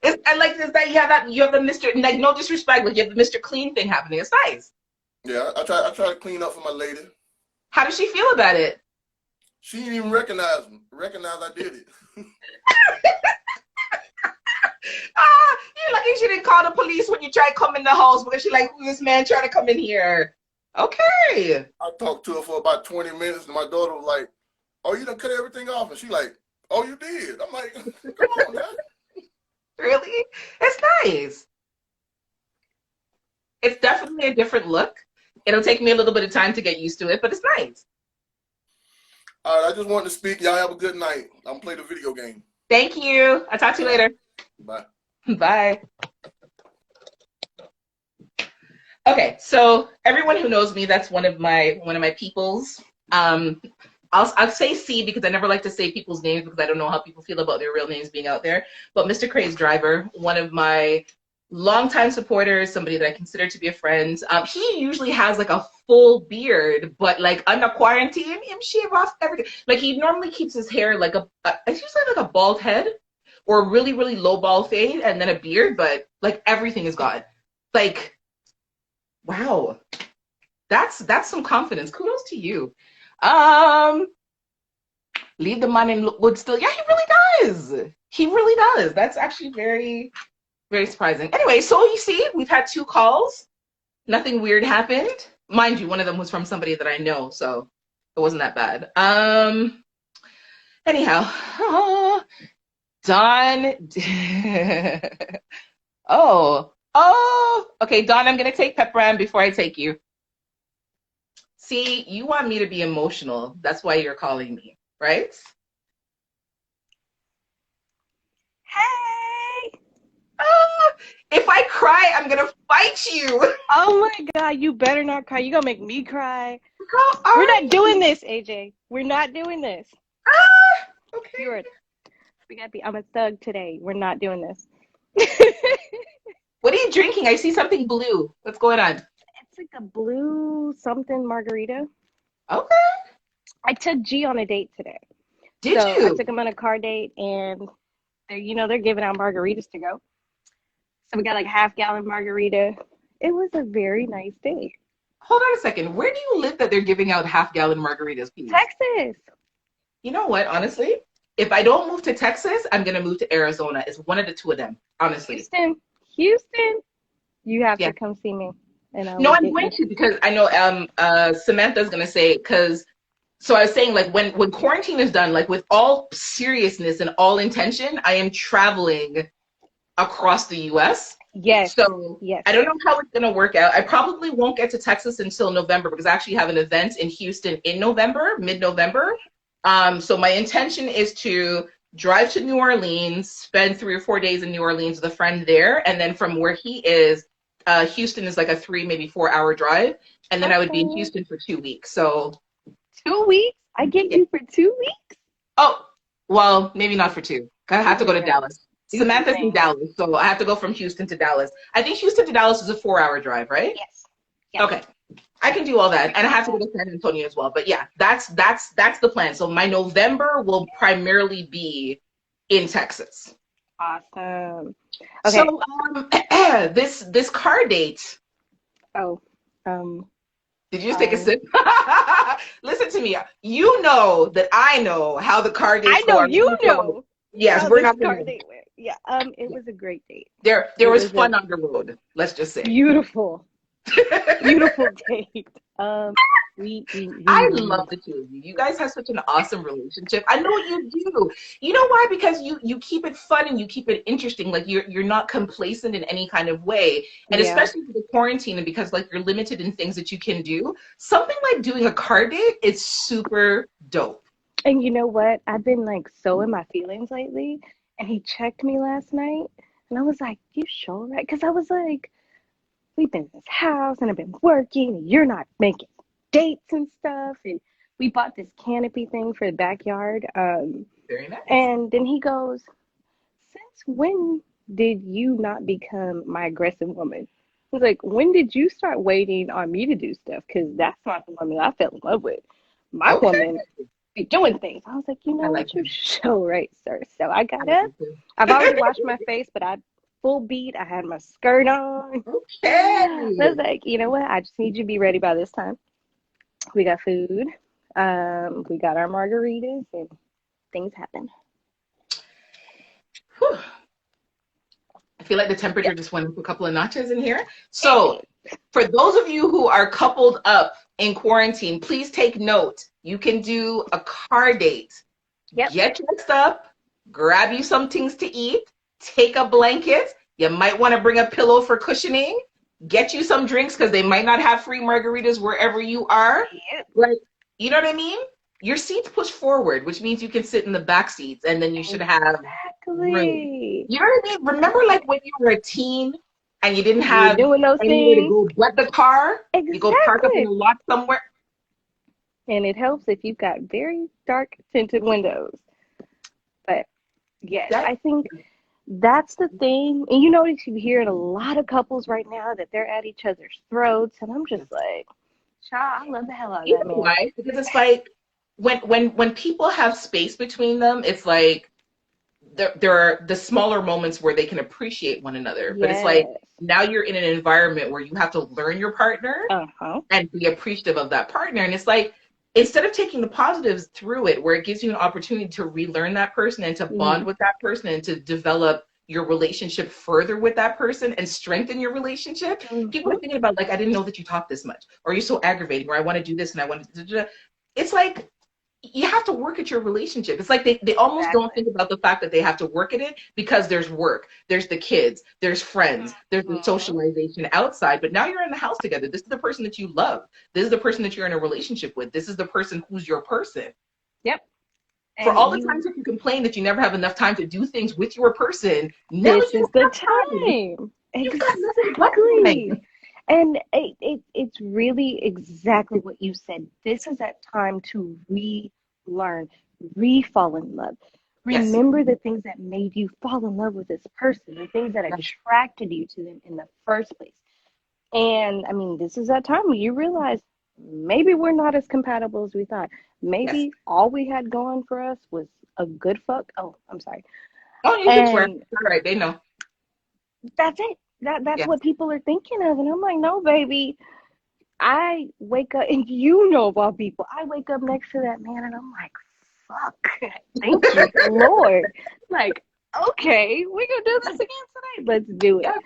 I like this that you have the Mr. like no disrespect, like you have the Mr. Clean thing happening. It's nice. Yeah, I try to clean up for my lady. How does she feel about it? She didn't even recognize I did it. You're lucky she didn't call the police when you tried to come in the house because she like, who's this man trying to come in here? Okay. I talked to her for about 20 minutes, and my daughter was like, "Oh, you done cut everything off?" And she like, "Oh, you did." I'm like, "Come on, man." Really? It's nice. It's definitely a different look. It'll take me a little bit of time to get used to it, but it's nice. All right, I just wanted to speak. Y'all have a good night. I'm playing the video game. Thank you. I'll talk to you later. Bye. Bye. Okay, so everyone who knows me, that's one of my peoples. I'll say C because I never like to say people's names because I don't know how people feel about their real names being out there. But Mr. Craze Driver, one of my longtime supporters, somebody that I consider to be a friend. He usually has like a full beard, but like under quarantine, him shave off everything. Like he normally keeps his hair like it's usually like a bald head or really, really low bald fade and then a beard, but like everything is gone. Like, wow. That's some confidence. Kudos to you. Leave the man in look good still. Yeah, he really does. He really does. That's actually very, very surprising. Anyway, so you see, we've had 2 calls. Nothing weird happened. Mind you, one of them was from somebody that I know, so it wasn't that bad. Anyhow, Dawn. Okay, Dawn, I'm gonna take Pep Brand before I take you. See, you want me to be emotional. That's why you're calling me, right? Hey! If I cry, I'm gonna fight you. Oh my God, you better not cry. You're gonna make me cry. We're not doing this, AJ. We're not doing this. Okay. I'm a thug today. We're not doing this. What are you drinking? I see something blue. What's going on? It's like a blue something margarita. Okay. I took G on a date today. Did you? I took him on a car date, and they're giving out margaritas to go. So we got like a half-gallon margarita. It was a very nice date. Hold on a second. Where do you live that they're giving out half-gallon margaritas, please? Texas. You know what? Honestly, if I don't move to Texas, I'm gonna move to Arizona. It's one of the 2 of them. Honestly. Houston. You have to come see me. No, I'm going to because I know Samantha's gonna say because. So I was saying, like, when quarantine is done, like, with all seriousness and all intention, I am traveling across the U.S. Yes. So yes. I don't know how it's going to work out. I probably won't get to Texas until November because I actually have an event in Houston in November, mid-November. So my intention is to drive to New Orleans, spend 3 or 4 days in New Orleans with a friend there. And then from where he is, Houston is like a 3, maybe 4 hour drive. And then I would be in Houston for 2 weeks. So 2 weeks? I get you for 2 weeks? Oh, well, maybe not for 2. I have to go to Dallas. Samantha's in Dallas, so I have to go from Houston to Dallas. I think Houston to Dallas is a 4 hour drive, right? Yes. Okay. I can do all that. And I have to go to San Antonio as well. But yeah, that's the plan. So my November will primarily be in Texas. Awesome. Okay. So this car date. Did you just take a sip? Listen to me. You know that I know how the car dates go. I know you know. Yes, we're not car date went. Yeah. It was a great date. There was fun on the road. Let's just say. Beautiful. Beautiful date. I love the two of you. You guys have such an awesome relationship. I know you do. You know why? Because you keep it fun and you keep it interesting. Like you're not complacent in any kind of way. And Yeah. especially for the quarantine, and because like you're limited in things that you can do, something like doing a car date is super dope. And you know what? I've been like so in my feelings lately. And he checked me last night. And I was like, you sure, right? Because I was like, we've been in this house and I've been working and you're not making dates and stuff. And we bought this canopy thing for the backyard. Very nice. And then he goes, since when did you not become my aggressive woman? I was like, when did you start waiting on me to do stuff? Because that's not the woman I fell in love with. My Okay. woman be doing things. I was like, you know I what? like You're that. so right, sir. So I got I up. like it. I've already washed my face, but I full beat. I had my skirt on. Okay. I was like, you know what? I just need you to be ready by this time. We got food. We got our margaritas, and things happen. Whew. I feel like the temperature just went up a couple of notches in here. So for those of you who are coupled up in quarantine, please take note. You can do a car date. Yep. Get dressed up, grab you some things to eat, take a blanket. You might want to bring a pillow for cushioning. Get you some drinks because they might not have free margaritas wherever you are. Yep. Like, you know what I mean? Your seats push forward, which means you can sit in the back seats, and then you should have room. Exactly. You know what I mean? Remember, like when you were a teen and you didn't You're have doing those anywhere to things. go but the car? You go park up in Exactly. a lot somewhere. And it helps if you've got very dark tinted windows. But yes, That- I think that's the thing. And you notice you hear in a lot of couples right now that they're at each other's throats. And I'm just like, child, I love the hell out of You that know man. why? Because it's like when people have space between them, it's like there are the smaller moments where they can appreciate one another. But it's like Yes. now you're in an environment where you have to learn your partner Uh-huh. and be appreciative of that partner. And it's like instead of taking the positives through it, where it gives you an opportunity to relearn that person and to bond with that person and to develop your relationship further with that person and strengthen your relationship, people are thinking about like, I didn't know that you talk this much, or you're so aggravating, or I want to do this and I want to. It's like you have to work at your relationship. It's like they almost don't think about the fact that they have to work at it because there's work, there's the kids, there's friends, there's the socialization outside. But now you're in the house together. This is the person that you love. This is the person that you're in a relationship with. This is the person who's your person. Yep. For And all the times that you complain that you never have enough time to do things with your person, now this you is the have time. time. You've got nothing but Exactly. time. And it's really exactly what you said. This is that time to relearn, re-fall in love. Yes. Remember the things that made you fall in love with this person, the things that attracted you to them in the first place. And I mean, this is that time when you realize maybe we're not as compatible as we thought. Maybe all we had going for us was a good fuck. Oh, I'm sorry. Oh, you can swear. And All right, they know. that's it. That's Yes. what people are thinking of. And I'm like, no, baby. I wake up, and you know about people. I wake up next to that man, and I'm like, fuck. Thank you, Lord. Like, okay, we're gonna do this again tonight. Let's do it. Yeah.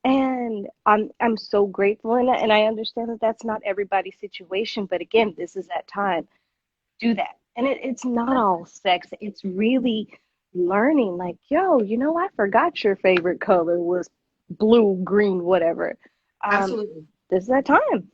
And I'm so grateful, and I understand that that's not everybody's situation. But again, this is that time. Do that, and it's not all sex. It's really learning. Like, yo, you know, I forgot your favorite color was blue, green, whatever. Absolutely. This is that time.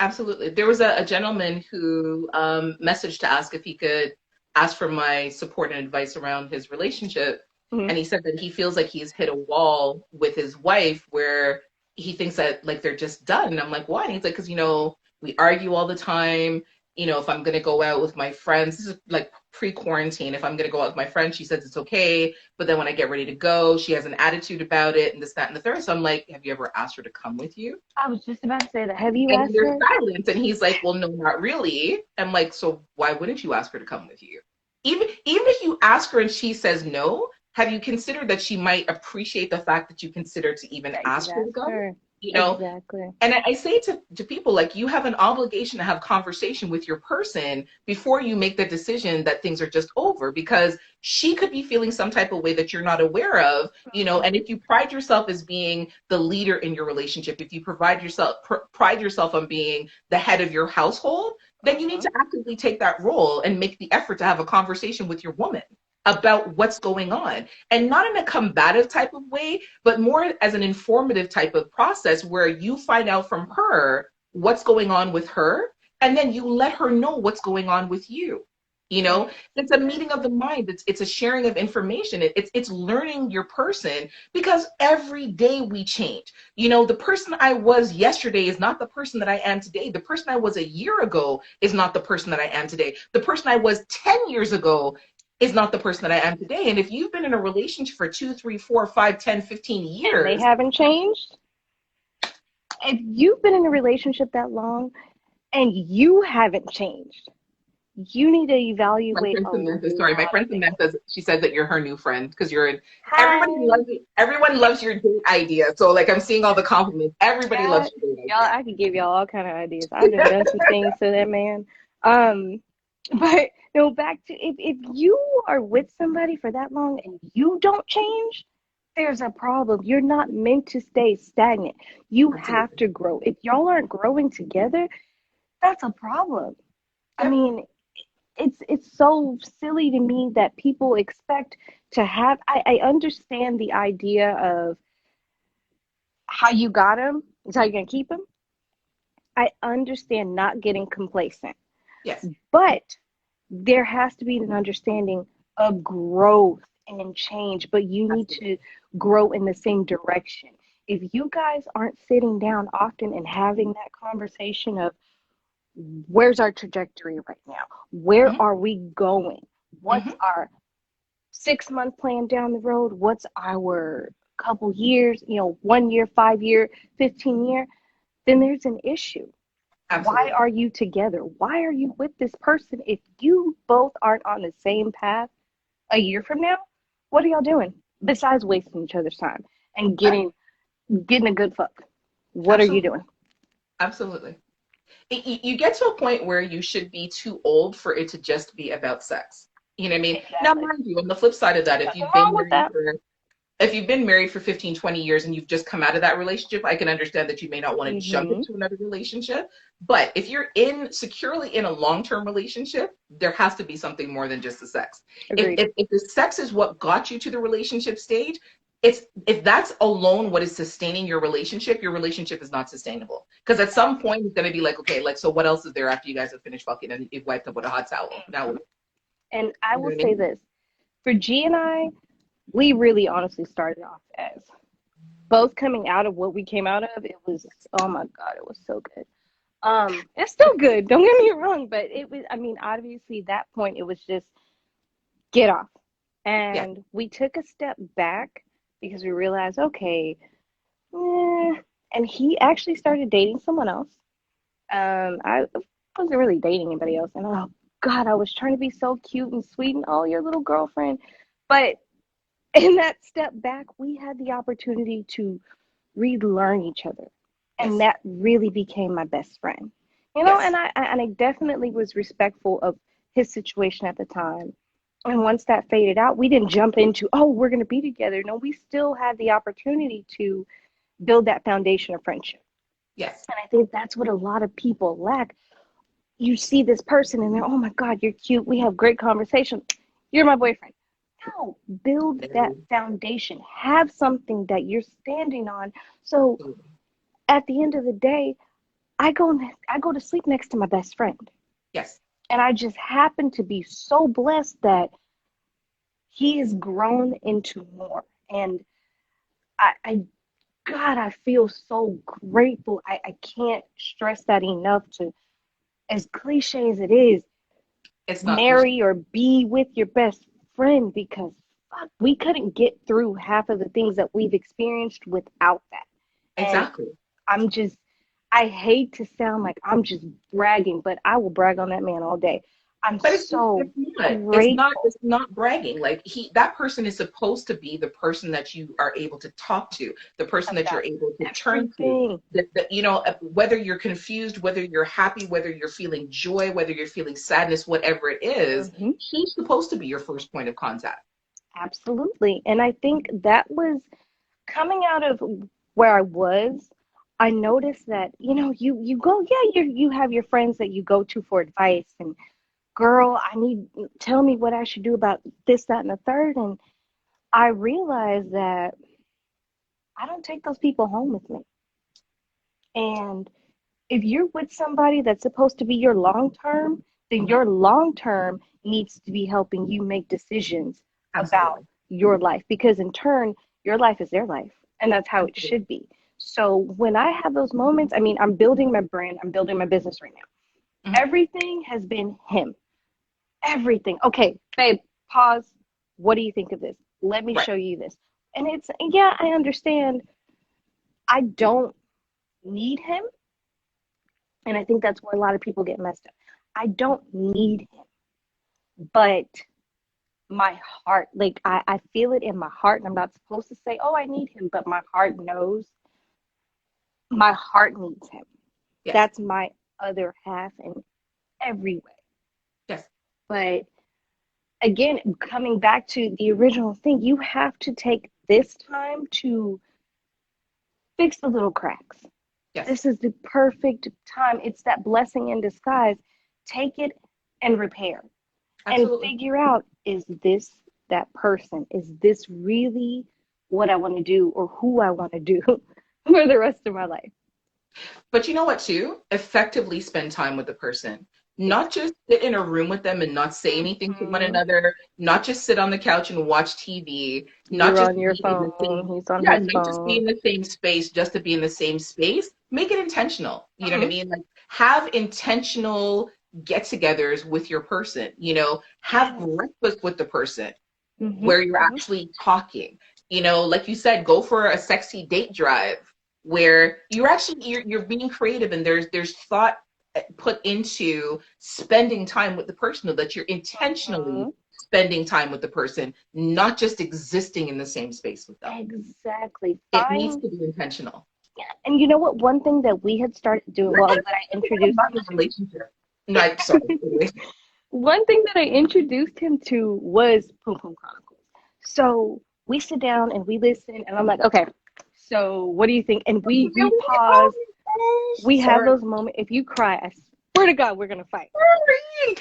Absolutely. There was a gentleman who messaged to ask if he could ask for my support and advice around his relationship. And he said that he feels like he's hit a wall with his wife where he thinks that like they're just done. And I'm like, why? And he's like, because, you know, we argue all the time. You know, if I'm going to go out with my friends, this is like pre-quarantine. If I'm going to go out with my friends, she says it's okay. But then when I get ready to go, she has an attitude about it and this, that, and the third. So I'm like, have you ever asked her to come with you? I was just about to say that. Have you And asked there's her? silence. And he's like, well, no, not really. I'm like, so why wouldn't you ask her to come with you? Even if you ask her and she says no, have you considered that she might appreciate the fact that you consider to even ask her to go? you know. Exactly. And I say to people, like, you have an obligation to have conversation with your person before you make the decision that things are just over, because she could be feeling some type of way that you're not aware of, you know. And if you pride yourself as being the leader in your relationship, if you pride yourself on being the head of your household, then you need to actively take that role and make the effort to have a conversation with your woman about what's going on, and not in a combative type of way, but more as an informative type of process where you find out from her what's going on with her, and then you let her know what's going on with you. You know, it's a meeting of the mind. It's a sharing of information. It's learning your person, because every day we change. You know, the person I was yesterday is not the person that I am today. The person I was a year ago is not the person that I am today. The person I was 10 years ago is not the person that I am today. And if you've been in a relationship for 2, 3, 4, 5, 10, 15 And they years, haven't changed. If you've been in a relationship that long and you haven't changed, you need to my evaluate friend a Samantha, sorry, my lot of friend things. Samantha, she said that you're her new friend because you're in, Hi. everyone loves your date idea. So like, I'm seeing all the compliments. Everybody Yeah, loves your date y'all, I could give y'all all kind of ideas. I've done some things to that man. Um, but no, back to if you are with somebody for that long and you don't change, there's a problem. You're not meant to stay stagnant. You idea. have to grow. If y'all aren't growing together, that's a problem. I Yep. mean, it's so silly to me that people expect to have. I understand the idea of how you got him is how you're gonna keep him. I understand not getting complacent, Yes. but there has to be an understanding of growth and change, but you need Absolutely. to grow in the same direction. If you guys aren't sitting down often and having that conversation of where's our trajectory right now? Where Mm-hmm. are we going? What's Mm-hmm. our 6 month plan down the road? What's our couple years, 1 year, 5 year, 15 year? Then there's an issue. Why Absolutely. are you together? Why are you with this person if you both aren't on the same path a year from now? What are y'all doing besides wasting each other's time and getting a good fuck? What are you Absolutely. doing? Absolutely. You get to a point where you should be too old for it to just be about sex. You know what I mean? Now, Exactly. mind you, on the flip side of that, Nothing wrong with that. if you've been married for 15, 20 years and you've just come out of that relationship, I can understand that you may not want to jump Mm-hmm. into another relationship. But if you're securely in a long-term relationship, there has to be something more than just the sex. Agreed. If the sex is what got you to the relationship stage, if that's alone what is sustaining your relationship is not sustainable. Because at some point it's gonna be like, okay, like, so what else is there after you guys have finished fucking and you've wiped up with a hot towel? Now, And I you know will what I say mean? this for G and I, we really honestly started off as both coming out of what we came out of. It was, oh my God, it was so good. It's still good. Don't get me wrong, but it was. I mean, obviously, that point it was just get off, Yeah. and we took a step back because we realized, okay, eh, and he actually started dating someone else. I wasn't really dating anybody else, and oh God, I was trying to be so cute and sweet and oh, your little girlfriend, but in that step back, we had the opportunity to relearn each other, and Yes. that really became my best friend. And Yes. I definitely was respectful of his situation at the time. And once that faded out, we didn't jump into, oh, we're going to be together. No, we still had the opportunity to build that foundation of friendship. Yes. And I think that's what a lot of people lack. You see this person and they're, oh my God, you're cute. We have great conversation. You're my boyfriend. No, build that No. foundation. Have something that you're standing on. So at the end of the day, I go to sleep next to my best friend. Yes. And I just happen to be so blessed that he has grown into more. And I God, I feel so grateful. I can't stress that enough to, as cliche as it is, It's not cliche. marry or be with your best friend because fuck, we couldn't get through half of the things that we've experienced without that. And Exactly. I'm just, I hate to sound like I'm just bragging, but I will brag on that man all day. I'm But it's so not. grateful. It's not bragging. Like that person is supposed to be the person that you are able to talk to, the person that you're About able to turn to. everything. You know, whether you're confused, whether you're happy, whether you're feeling joy, whether you're feeling sadness, whatever it is, Hmm. she's supposed to be your first point of contact. Absolutely. And I think that was coming out of where I was. I noticed that, you go, yeah, you have your friends that you go to for advice, and girl, tell me what I should do about this, that, and the third. And I realized that I don't take those people home with me. And if you're with somebody that's supposed to be your long term, then your long term needs to be helping you make decisions about Absolutely. your life, because in turn, your life is their life. And that's how it Absolutely. should be. So when I have those moments, I mean, I'm building my brand, I'm building my business right now. Mhm. Everything has been him. Everything. Okay, babe, pause. What do you think of this? Let me Right. show you this. And yeah, I understand. I don't need him. And I think that's where a lot of people get messed up. I don't need him, but my heart, like I feel it in my heart. And I'm not supposed to say, oh, I need him, but my heart knows my heart needs him. Yes. That's my other half in every way. Yes. But again, coming back to the original thing, you have to take this time to fix the little cracks. Yes. This is the perfect time. It's that blessing in disguise. Take it and repair. Absolutely. And figure out, is this that person? Is this really what I want to do or who I want to do for the rest of my life? But you know what, too? Effectively spend time with the person. Not just sit in a room with them and not say anything to one Mhm. another, not just sit on the couch and watch TV, not You're just on your be in the phone. same, He's on yeah, his not just be phone. in the same space, just to be in the same space. Make it intentional. You know what I Mhm. mean? Like have intentional get-togethers with your person. You know, have Yes. breakfast with the person Mhm. where you're Mhm. actually talking. You know, like you said, go for a sexy date drive where you're being creative and there's thought put into spending time with the person, that you're intentionally Mhm. spending time with the person, not just existing in the same space with them. Exactly. It needs Fine. to be intentional. And you know what? One thing that we had started doing, well, that I introduced About him your to, relationship. No, I'm sorry. one thing that I introduced him to was Poom Poom Chronicles. So we sit down and we listen, and I'm like, okay, so what do you think? And we Really? Oh pause. my gosh. We have Sorry. those moments. If you cry, I swear to God, we're gonna fight. Sorry.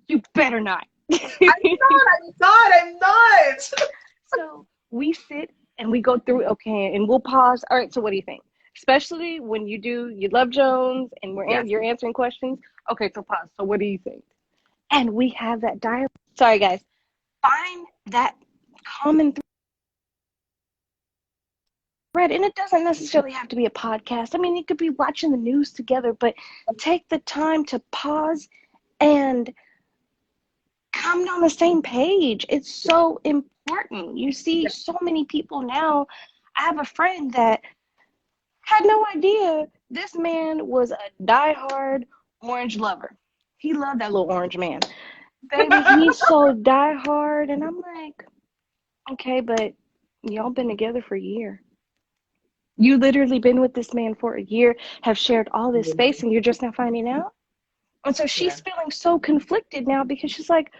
You better not. I'm not. So we sit and we go through, okay, and we'll pause. All right, so what do you think? Especially when you love Jones and Yes. you're answering questions. Okay, so pause. So what do you think? And we have that dialogue. Sorry, guys. Find that common thread, and it doesn't necessarily have to be a podcast. I mean, you could be watching the news together, but take the time to pause and come on the same page. It's so important. You see so many people now. I have a friend that had no idea this man was a diehard orange lover. He loved that little orange man. Baby, he's so diehard. And I'm like, okay, but y'all been together for a year. You literally been with this man for a year, have shared all this space, and you're just now finding out? And so Yeah. she's feeling so conflicted now because she's like,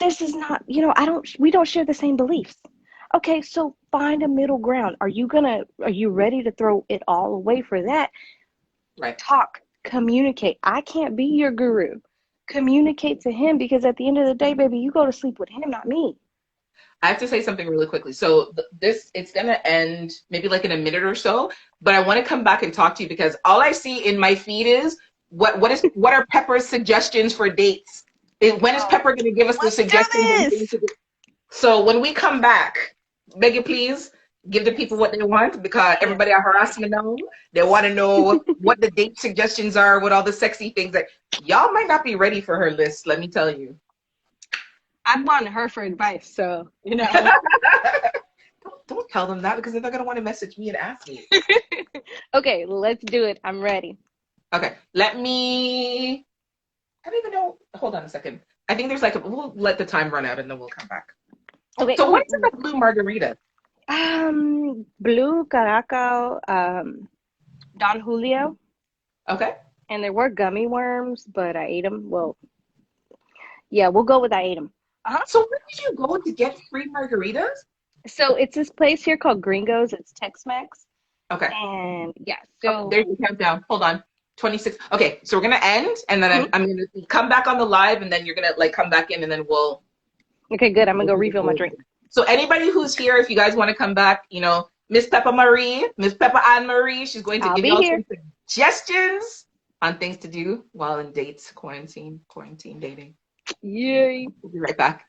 this is not, we don't share the same beliefs. Okay, so find a middle ground. Are you ready to throw it all away for that? Right. Talk, communicate. I can't be your guru. Communicate to him, because at the end of the day, baby, you go to sleep with him, not me. I have to say something really quickly. So this it's gonna end maybe like in a minute or so, but I want to come back and talk to you because all I see in my feed is what are Pepper's suggestions for dates? When is Oh, Pepper gonna give us the let's do suggestions and things this. to do? So when we come back, Megan, please give the people Yes, what they want because yes. everybody are harassing me now. They want to know what the date suggestions are, what all the sexy things that y'all might not be ready for her list. Let me tell you. I've wanted her for advice, so Don't tell them that because they're gonna want to message me and ask me. Okay, let's do it. I'm ready. Okay, I don't even know. Hold on a second. I think there's we'll let the time run out and then we'll come back. Okay. So what is it with blue margarita? Blue Caracal, Don Julio, Okay. and there were gummy worms, but I ate them. Well, yeah, we'll go with I ate them. So where did you go to get free margaritas? So it's this place here called Gringos. It's Tex-Mex. Okay. And yeah, Oh, so there's the countdown. Hold on. 26. Okay, so we're gonna end, and then I'm gonna come back on the live, and then you're gonna come back in, and then we'll. Okay, good. I'm gonna go refill my drink. So anybody who's here, if you guys want to come back, Miss Peppa Anne Marie, she's going to give you all some suggestions on things to do while in dates, quarantine dating. Yay! We'll be right back.